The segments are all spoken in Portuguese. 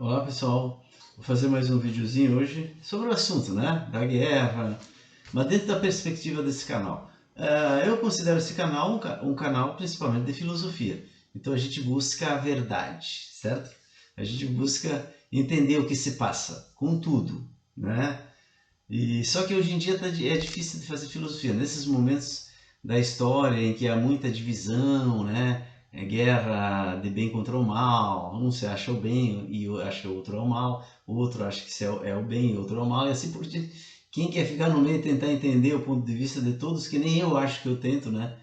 Olá pessoal, vou fazer mais um videozinho hoje sobre o assunto, né, da guerra, mas dentro da perspectiva desse canal. Eu considero esse canal um canal principalmente de filosofia, então a gente busca a verdade, certo? A gente busca entender o que se passa com tudo, né? E só que hoje em dia é difícil de fazer filosofia, nesses momentos da história em que há muita divisão, né? É guerra de bem contra o mal, um se acha o bem e acha o outro é o mal, o outro acha que é o bem e o outro é o mal, e assim por diante. Quem quer ficar no meio e tentar entender o ponto de vista de todos, que nem eu acho que eu tento, né?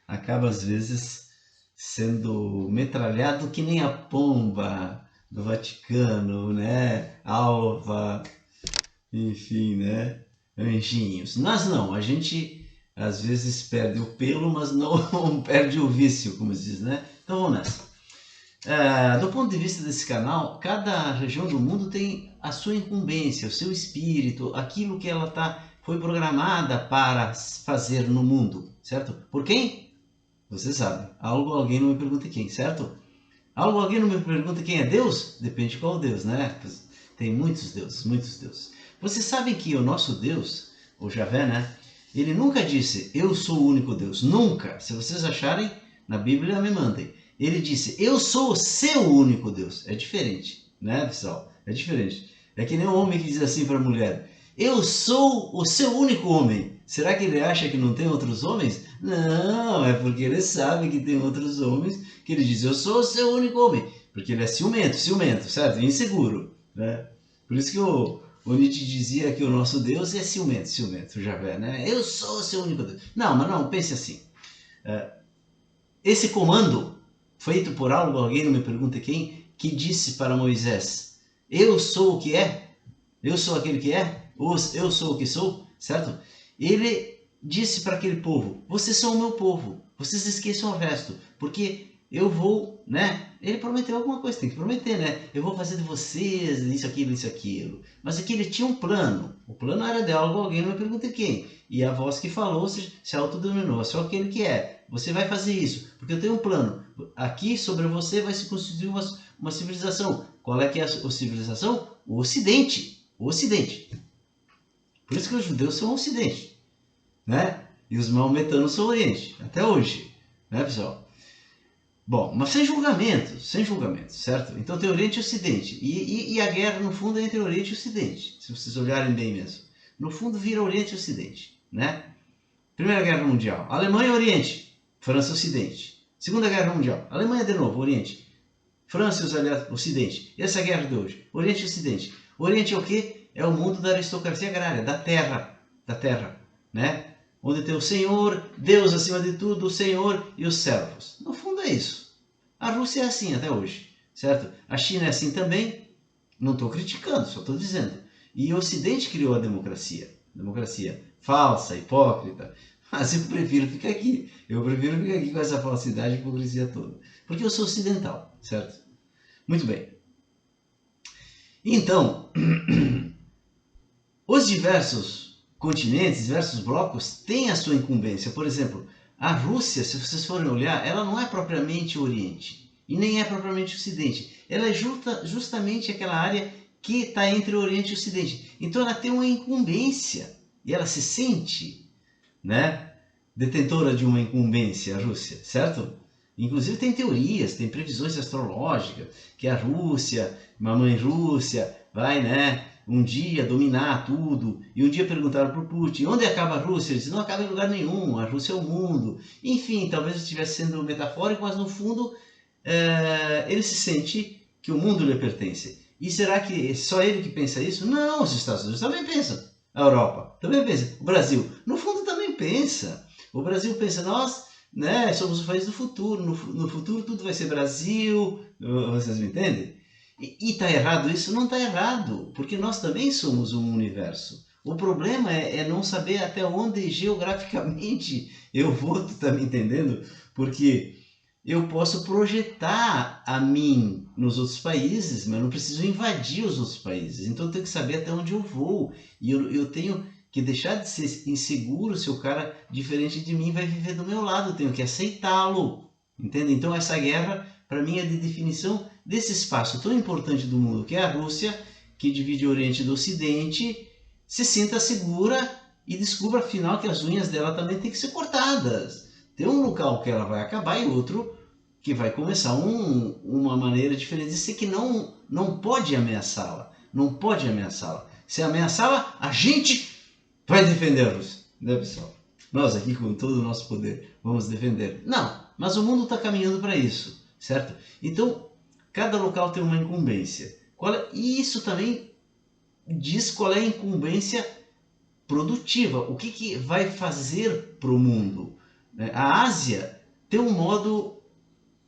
Acaba às vezes sendo metralhado que nem a pomba do Vaticano, né? Alva, enfim, né? Anjinhos. Mas não, a gente às vezes perde o pelo, mas não perde o vício, como se diz, né? Então vamos nessa. Do ponto de vista desse canal, cada região do mundo tem a sua incumbência, o seu espírito, aquilo que ela foi programada para fazer no mundo, certo? Por quem? Você sabe. Alguém não me pergunta quem, certo? Alguém não me pergunta quem é Deus? Depende de qual Deus, né? Tem muitos deuses, muitos deuses. Vocês sabem que o nosso Deus, o Javé, né? Ele nunca disse, eu sou o único Deus. Nunca. Se vocês acharem, na Bíblia me mandem. Ele disse, eu sou o seu único Deus. É diferente, né, pessoal? É diferente. É que nem um homem que diz assim para a mulher, eu sou o seu único homem. Será que ele acha que não tem outros homens? Não, é porque ele sabe que tem outros homens que ele diz, eu sou o seu único homem. Porque ele é ciumento, certo? Inseguro, né? Por isso que o Nietzsche dizia que o nosso Deus é ciumento, o Javé, né? Eu sou o seu único Deus. Não, mas não, pense assim. Esse comando, feito por alguém, não me pergunta quem, que disse para Moisés, eu sou o que é, eu sou aquele que é, eu sou o que sou, certo? Ele disse para aquele povo, vocês são o meu povo, vocês esqueçam o resto, porque eu vou, né? Ele prometeu alguma coisa, tem que prometer, né? Eu vou fazer de vocês isso, aquilo, isso, aquilo. Mas aqui ele tinha um plano. O plano era de alguém, não me pergunta quem. E a voz que falou se autodenominou, só aquele que é. Você vai fazer isso, porque eu tenho um plano. Aqui sobre você vai se constituir uma civilização. Qual é que é a civilização? O Ocidente. O Ocidente. Por isso que os judeus são o Ocidente, né? E os maometanos são o Oriente, até hoje, né, pessoal? Bom, mas sem julgamento, certo? Então tem Oriente e Ocidente. E a guerra, no fundo, é entre Oriente e Ocidente, se vocês olharem bem mesmo. No fundo, vira Oriente e Ocidente, né? Primeira Guerra Mundial, Alemanha e Oriente, França e Ocidente. Segunda Guerra Mundial, Alemanha de novo, Oriente, França e os aliados, Ocidente. E essa guerra de hoje, Oriente e Ocidente. Oriente é o quê? É o mundo da aristocracia agrária, da terra, né? Onde tem o Senhor, Deus acima de tudo, o Senhor e os servos. No fundo é isso. A Rússia é assim até hoje, certo? A China é assim também. Não estou criticando, só estou dizendo. E o Ocidente criou a democracia. Democracia falsa, hipócrita. Mas eu prefiro ficar aqui. Eu prefiro ficar aqui com essa falsidade e hipocrisia toda. Porque eu sou ocidental, certo? Muito bem. Então, os diversos continentes, diversos blocos têm a sua incumbência. Por exemplo, a Rússia, se vocês forem olhar, ela não é propriamente o Oriente e nem é propriamente o Ocidente. Ela é justamente aquela área que está entre o Oriente e o Ocidente. Então ela tem uma incumbência e ela se sente, né, detentora de uma incumbência, a Rússia, certo? Inclusive tem teorias, tem previsões astrológicas que a Rússia, mamãe Rússia, vai, né, um dia dominar tudo. E um dia perguntaram para o Putin, onde acaba a Rússia? Ele disse, não acaba em lugar nenhum, a Rússia é o mundo. Enfim, talvez estivesse sendo metafórico, mas no fundo ele se sente que o mundo lhe pertence. E será que é só ele que pensa isso? Não, os Estados Unidos também pensam. A Europa também pensa. O Brasil, no fundo, também pensa. O Brasil pensa, nós, né, somos o país do futuro. No futuro tudo vai ser Brasil. Vocês me entendem? E está errado isso? Não está errado, porque nós também somos um universo. O problema é não saber até onde geograficamente eu vou, tu está me entendendo? Porque eu posso projetar a mim nos outros países, mas eu não preciso invadir os outros países. Então eu tenho que saber até onde eu vou. E eu tenho que deixar de ser inseguro se o cara diferente de mim vai viver do meu lado. Eu tenho que aceitá-lo. Entende? Então essa guerra, para mim, é de definição desse espaço tão importante do mundo, que é a Rússia, que divide o Oriente do Ocidente, se sinta segura e descubra, afinal, que as unhas dela também têm que ser cortadas. Tem um local que ela vai acabar e outro que vai começar uma maneira diferente de ser, que não pode ameaçá-la. Não pode ameaçá-la. Se ameaçá-la, a gente vai defender a Rússia. Né, pessoal? Nós aqui, com todo o nosso poder, vamos defender. Não, mas o mundo está caminhando para isso, certo? Então, cada local tem uma incumbência. E isso também diz qual é a incumbência produtiva. O que vai fazer para o mundo? A Ásia tem um modo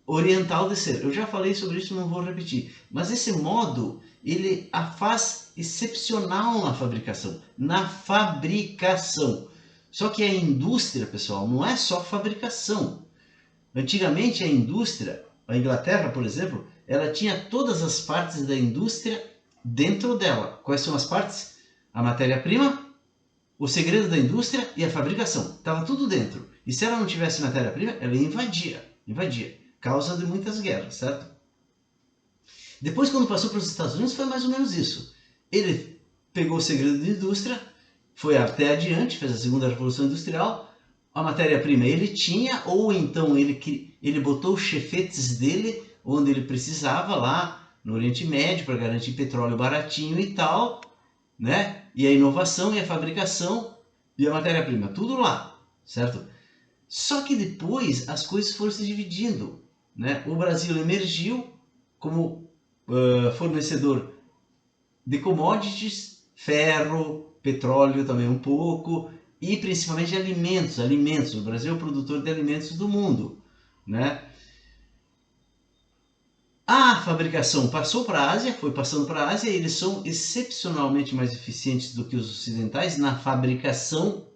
oriental de ser. Eu já falei sobre isso, não vou repetir. Mas esse modo, ele a faz excepcional na fabricação. Na fabricação. Só que a indústria, pessoal, não é só fabricação. Antigamente a indústria, a Inglaterra, por exemplo, ela tinha todas as partes da indústria dentro dela. Quais são as partes? A matéria-prima, o segredo da indústria e a fabricação. Estava tudo dentro. E se ela não tivesse matéria-prima, ela invadia. Causa de muitas guerras, certo? Depois, quando passou para os Estados Unidos, foi mais ou menos isso. Ele pegou o segredo da indústria, foi até adiante, fez a segunda revolução industrial, a matéria-prima ele tinha, ou então ele botou os chefetes dele, onde ele precisava, lá no Oriente Médio, para garantir petróleo baratinho e tal, né? E a inovação e a fabricação e a matéria-prima, tudo lá, certo? Só que depois as coisas foram se dividindo, né? O Brasil emergiu como fornecedor de commodities, ferro, petróleo também um pouco, e principalmente alimentos. O Brasil é o produtor de alimentos do mundo, né? A fabricação passou para a Ásia, foi passando para a Ásia, e eles são excepcionalmente mais eficientes do que os ocidentais na fabricação.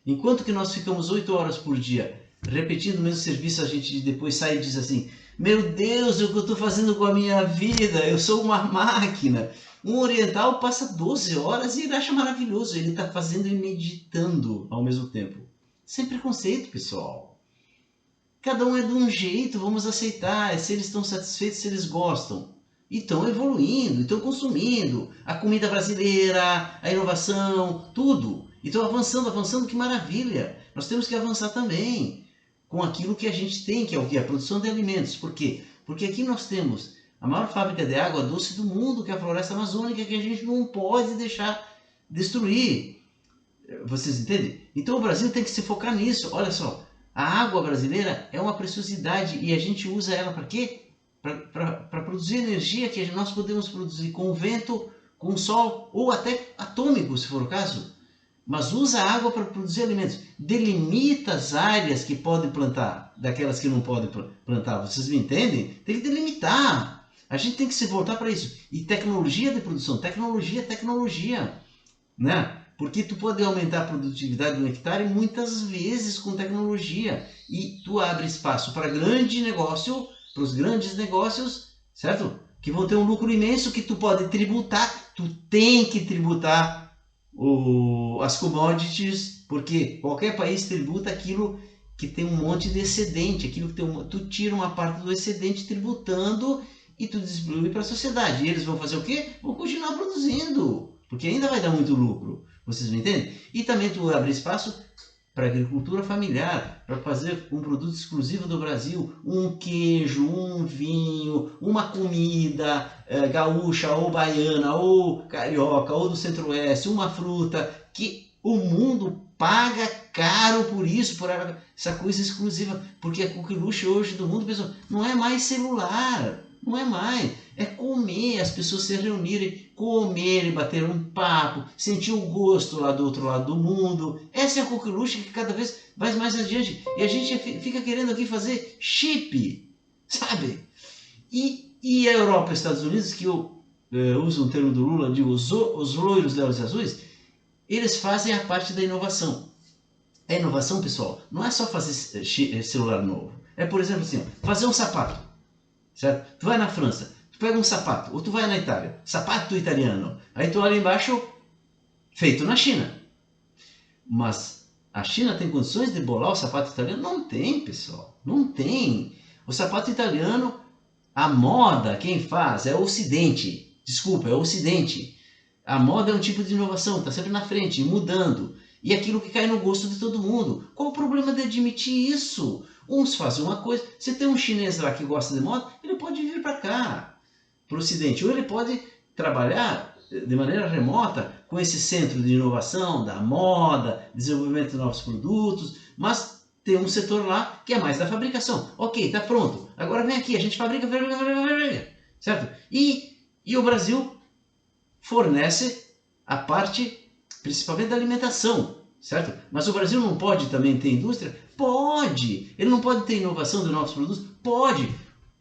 Enquanto que nós ficamos 8 horas por dia repetindo o mesmo serviço, a gente depois sai e diz assim: meu Deus, o que eu estou fazendo com a minha vida? Eu sou uma máquina. Um oriental passa 12 horas e ele acha maravilhoso. Ele está fazendo e meditando ao mesmo tempo. Sem preconceito, pessoal. Cada um é de um jeito, vamos aceitar. Se eles estão satisfeitos, se eles gostam. E estão evoluindo, estão consumindo a comida brasileira, a inovação, tudo. E estão avançando, que maravilha. Nós temos que avançar também com aquilo que a gente tem, que é o quê? A produção de alimentos. Por quê? Porque aqui nós temos a maior fábrica de água doce do mundo, que é a floresta amazônica, que a gente não pode deixar destruir. Vocês entendem? Então o Brasil tem que se focar nisso. Olha só, a água brasileira é uma preciosidade e a gente usa ela para quê? Para produzir energia que nós podemos produzir com o vento, com o sol, ou até atômico, se for o caso. Mas usa a água para produzir alimentos. Delimita as áreas que podem plantar, daquelas que não podem plantar. Vocês me entendem? Tem que delimitar. A gente tem que se voltar para isso. E tecnologia de produção. Tecnologia. Né? Porque tu pode aumentar a produtividade do hectare muitas vezes com tecnologia. E tu abre espaço para grande negócio, para os grandes negócios, certo? Que vão ter um lucro imenso que tu pode tributar. Tu tem que tributar as commodities, porque qualquer país tributa aquilo que tem um monte de excedente, aquilo que tu tira uma parte do excedente tributando e tu distribui para a sociedade. E eles vão fazer o quê? Vão continuar produzindo, porque ainda vai dar muito lucro. Vocês me entendem? E também tu abre espaço para agricultura familiar, para fazer um produto exclusivo do Brasil, um queijo, um vinho, uma comida gaúcha ou baiana ou carioca ou do centro-oeste, uma fruta, que o mundo paga caro por isso, por essa coisa exclusiva, porque a coqueluche hoje do mundo, pessoal, não é mais celular, não é mais, é comer, as pessoas se reunirem, comerem, bater um papo, sentir o gosto lá do outro lado do mundo. Essa é a coqueluche que cada vez vai mais adiante. E a gente fica querendo aqui fazer chip, sabe? E a Europa e os Estados Unidos, que eu uso um termo do Lula, de os loiros de olhos azuis, eles fazem a parte da inovação. A inovação, pessoal, não é só fazer celular novo. É, por exemplo, assim, fazer um sapato. Certo? Tu vai na França, tu pega um sapato, ou tu vai na Itália, sapato italiano, aí tu olha embaixo, feito na China. Mas a China tem condições de bolar o sapato italiano? Não tem, pessoal, não tem. O sapato italiano, A moda, quem faz é o Ocidente. Desculpa, é o Ocidente. A moda é um tipo de inovação, está sempre na frente, mudando. E aquilo que cai no gosto de todo mundo. Qual o problema de admitir isso? Uns fazem uma coisa. Você tem um chinês lá que gosta de moda, ele pode vir para cá, para o Ocidente. Ou ele pode trabalhar de maneira remota com esse centro de inovação, da moda, desenvolvimento de novos produtos, mas tem um setor lá que é mais da fabricação. Ok, está pronto. Agora vem aqui, a gente fabrica, certo? E o Brasil fornece a parte, principalmente da alimentação, certo? Mas o Brasil não pode também ter indústria? Pode! Ele não pode ter inovação de novos produtos? Pode!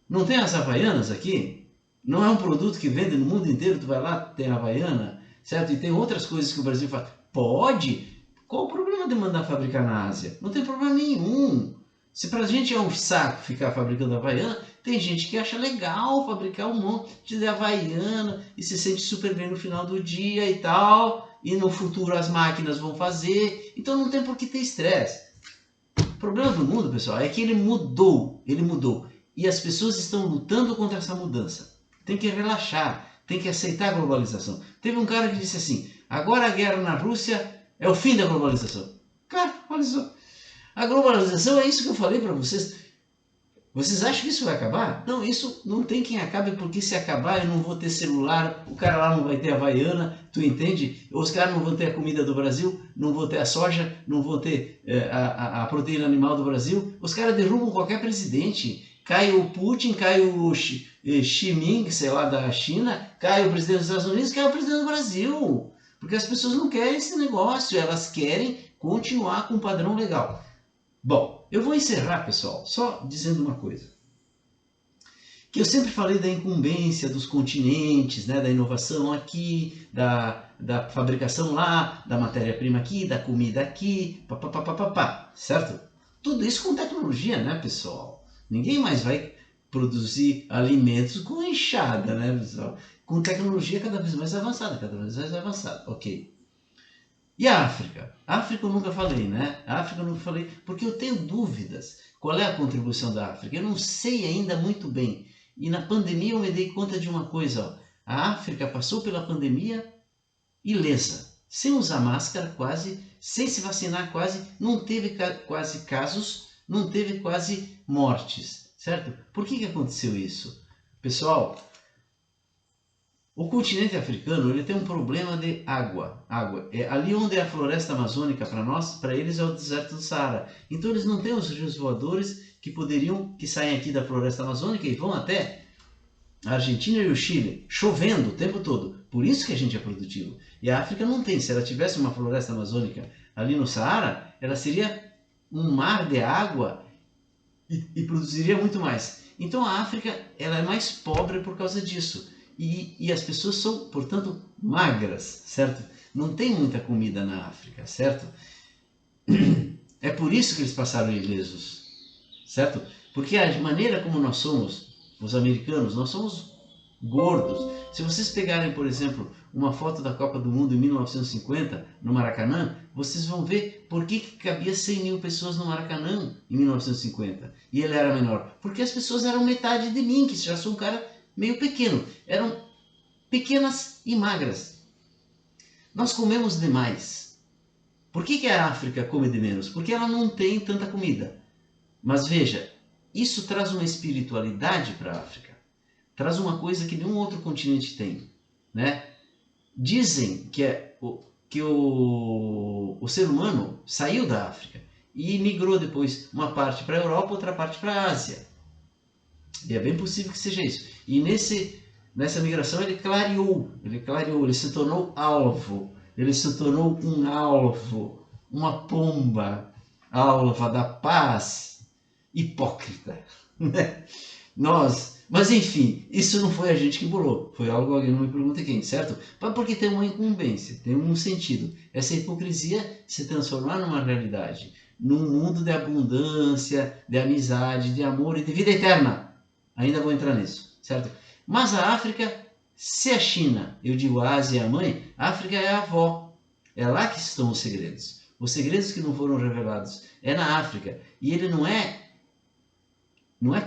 Não tem as Havaianas aqui? Não é um produto que vende no mundo inteiro, tu vai lá, tem Havaiana, certo? E tem outras coisas que o Brasil faz. Pode! Qual o problema de mandar fabricar na Ásia? Não tem problema nenhum. Se pra gente é um saco ficar fabricando Havaiana, tem gente que acha legal fabricar um monte de Havaiana e se sente super bem no final do dia e tal, e no futuro as máquinas vão fazer, então não tem por que ter estresse. O problema do mundo, pessoal, é que ele mudou, e as pessoas estão lutando contra essa mudança. Tem que relaxar, tem que aceitar a globalização. Teve um cara que disse assim, agora a guerra na Rússia é o fim da globalização. Cara, olha só. A globalização é isso que eu falei para vocês. Vocês acham que isso vai acabar? Não, isso não tem quem acabe, porque se acabar eu não vou ter celular, o cara lá não vai ter Havaiana, tu entende? Os caras não vão ter a comida do Brasil, não vão ter a soja, não vão ter a proteína animal do Brasil. Os caras derrubam qualquer presidente. Cai o Putin, cai o Xi Jinping, sei lá, da China, cai o presidente dos Estados Unidos, cai o presidente do Brasil. Porque as pessoas não querem esse negócio, elas querem continuar com um padrão legal. Bom, eu vou encerrar, pessoal, só dizendo uma coisa. Que eu sempre falei da incumbência dos continentes, né, da inovação aqui, da fabricação lá, da matéria-prima aqui, da comida aqui, papapá, certo? Tudo isso com tecnologia, né, pessoal? Ninguém mais vai produzir alimentos com enxada, né, pessoal? Com tecnologia cada vez mais avançada, ok. E a África? A África eu nunca falei, né? A África eu nunca falei porque eu tenho dúvidas. Qual é a contribuição da África? Eu não sei ainda muito bem. E na pandemia eu me dei conta de uma coisa. Ó. A África passou pela pandemia ilesa, sem usar máscara quase, sem se vacinar quase, não teve quase casos, não teve quase mortes, certo? Por que aconteceu isso? Pessoal, o continente africano ele tem um problema de água. É ali onde é a floresta amazônica para nós, para eles é o deserto do Saara. Então eles não têm os rios voadores que saem aqui da floresta amazônica e vão até a Argentina e o Chile, chovendo o tempo todo. Por isso que a gente é produtivo. E a África não tem. Se ela tivesse uma floresta amazônica ali no Saara, ela seria um mar de água e produziria muito mais. Então a África ela é mais pobre por causa disso. E as pessoas são, portanto, magras, certo? Não tem muita comida na África, certo? É por isso que eles passaram ilesos, certo? Porque a maneira como nós somos, os americanos, nós somos gordos. Se vocês pegarem, por exemplo, uma foto da Copa do Mundo em 1950, no Maracanã, vocês vão ver por que cabia 100 mil pessoas no Maracanã em 1950. E ele era menor. Porque as pessoas eram metade de mim, que já sou um cara meio pequeno, eram pequenas e magras. Nós comemos demais. Por que a África come de menos? Porque ela não tem tanta comida. Mas veja, isso traz uma espiritualidade para a África. Traz uma coisa que nenhum outro continente tem. Né? Dizem que o ser humano saiu da África e migrou depois uma parte para a Europa, outra parte para a Ásia. E é bem possível que seja isso. E nessa migração ele clareou, ele se tornou alvo, ele se tornou um alvo, uma pomba, alva da paz, hipócrita. Mas enfim, isso não foi a gente que bolou, foi algo, alguém não me pergunta quem, certo? Porque tem uma incumbência, tem um sentido. Essa hipocrisia se transformar numa realidade, num mundo de abundância, de amizade, de amor e de vida eterna. Ainda vou entrar nisso, certo? Mas a África, se a China, eu digo a Ásia é a mãe, a África é a avó. É lá que estão os segredos. Os segredos que não foram revelados é na África. E ele não é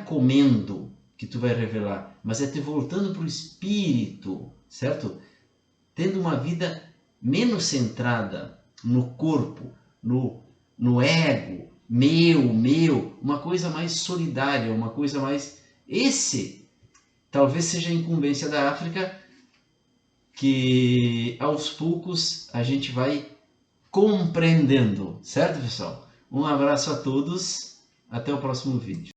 comendo que tu vai revelar, mas é te voltando para o espírito, certo? Tendo uma vida menos centrada no corpo, no ego, meu, uma coisa mais solidária, uma coisa mais... Esse talvez seja a incumbência da África, que aos poucos a gente vai compreendendo, certo, pessoal? Um abraço a todos, até o próximo vídeo.